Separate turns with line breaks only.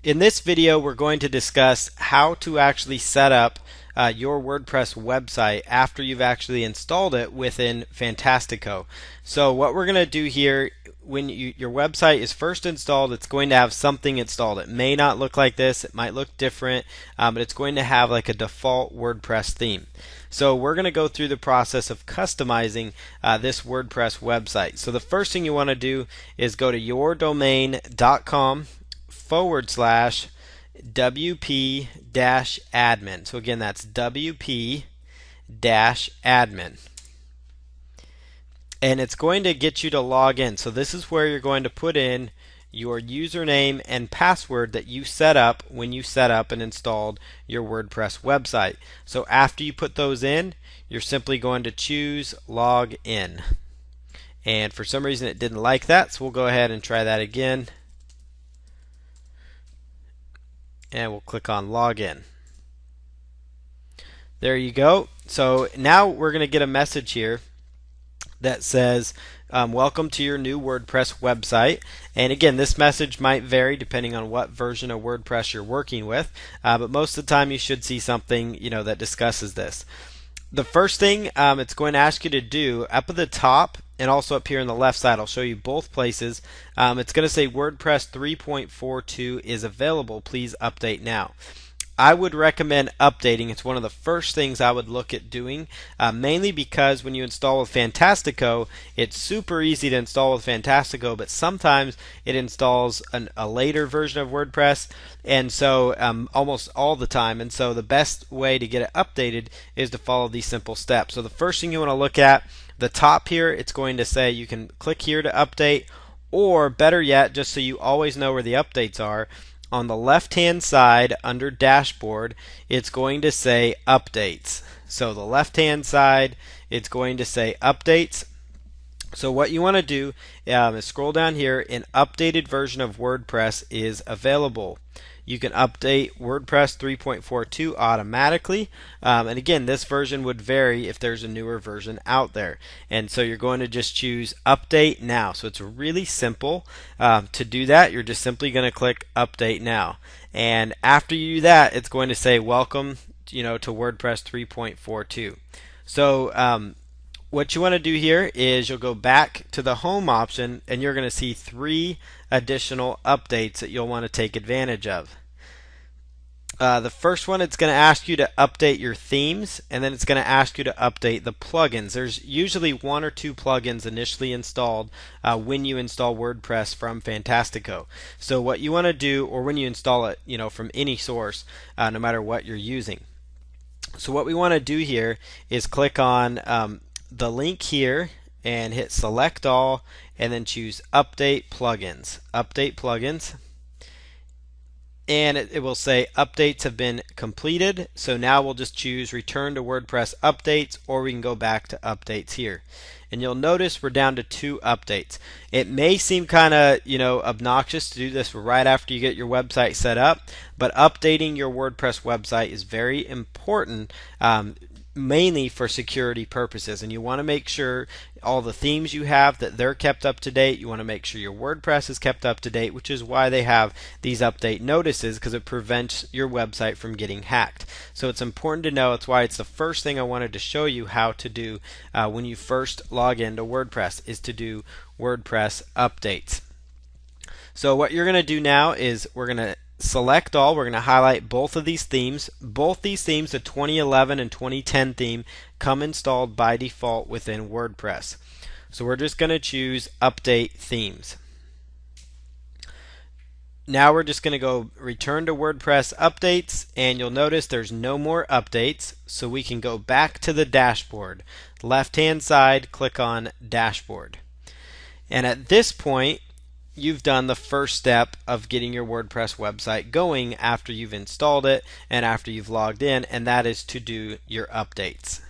In this video, we're going to discuss how to actually set up your WordPress website after you've actually installed it within Fantastico. So what we're going to do here, when your website is first installed, it's going to have something installed. It may not look like this, it might look different, but it's going to have like a default WordPress theme. So we're going to go through the process of customizing this WordPress website. So the first thing you want to do is go to yourdomain.com /WP-admin. So again, that's WP-admin. And it's going to get you to log in. So this is where you're going to put in your username and password that you set up when you set up and installed your WordPress website. So after you put those in, you're simply going to choose log in. And for some reason it didn't like that, so we'll go ahead and try that again. And we'll click on login. There you go. So now we're going to get a message here that says welcome to your new WordPress website. And again, this message might vary depending on what version of WordPress you're working with, but most of the time you should see something that discusses this. The first thing it's going to ask you to do up at the top and also up here on the left side, I'll show you both places. It's going to say WordPress 3.42 is available. Please update now. I would recommend updating. It's one of the first things I would look at doing, mainly because when you install with Fantastico, it's super easy to install with Fantastico, but sometimes it installs a later version of WordPress, and so almost all the time. And so the best way to get it updated is to follow these simple steps. So the first thing you want to look at, the top here, it's going to say you can click here to update, or better yet, just so you always know where the updates are, on the left hand side under dashboard, it's going to say updates. So the left hand side, it's going to say updates. So what you want to do is scroll down here. An updated version of WordPress is available. You can update WordPress 3.42 automatically, and again, this version would vary if there's a newer version out there. And so you're going to just choose update now. So it's really simple to do that. You're just simply going to click update now, and after you do that, it's going to say welcome to WordPress 3.42. So what you want to do here is you'll go back to the home option, and you're going to see 3 additional updates that you'll want to take advantage of. The first one, it's going to ask you to update your themes, and then it's going to ask you to update the plugins. There's usually 1 or 2 plugins initially installed when you install WordPress from Fantastico. So what you want to do, or when you install it from any source, no matter what you're using. So what we want to do here is click on the link here and hit select all, and then choose update plugins. Update plugins, and it will say updates have been completed. So now we'll just choose return to WordPress updates, or we can go back to updates here. And you'll notice we're down to 2 updates. It may seem kind of obnoxious to do this right after you get your website set up, but updating your WordPress website is very important, mainly for security purposes. And you want to make sure all the themes you have, that they're kept up to date. You want to make sure your WordPress is kept up to date, which is why they have these update notices, because it prevents your website from getting hacked. So it's important to know. It's why it's the first thing I wanted to show you how to do when you first log into WordPress, is to do WordPress updates. So what you're going to do now is we're going to select all. We're going to highlight both of these themes. Both these themes, the 2011 and 2010 theme, come installed by default within WordPress. So we're just going to choose update themes. Now we're just going to go return to WordPress updates, and you'll notice there's no more updates, so we can go back to the dashboard. Left hand side, click on dashboard. And at this point, you've done the first step of getting your WordPress website going after you've installed it and after you've logged in, and that is to do your updates.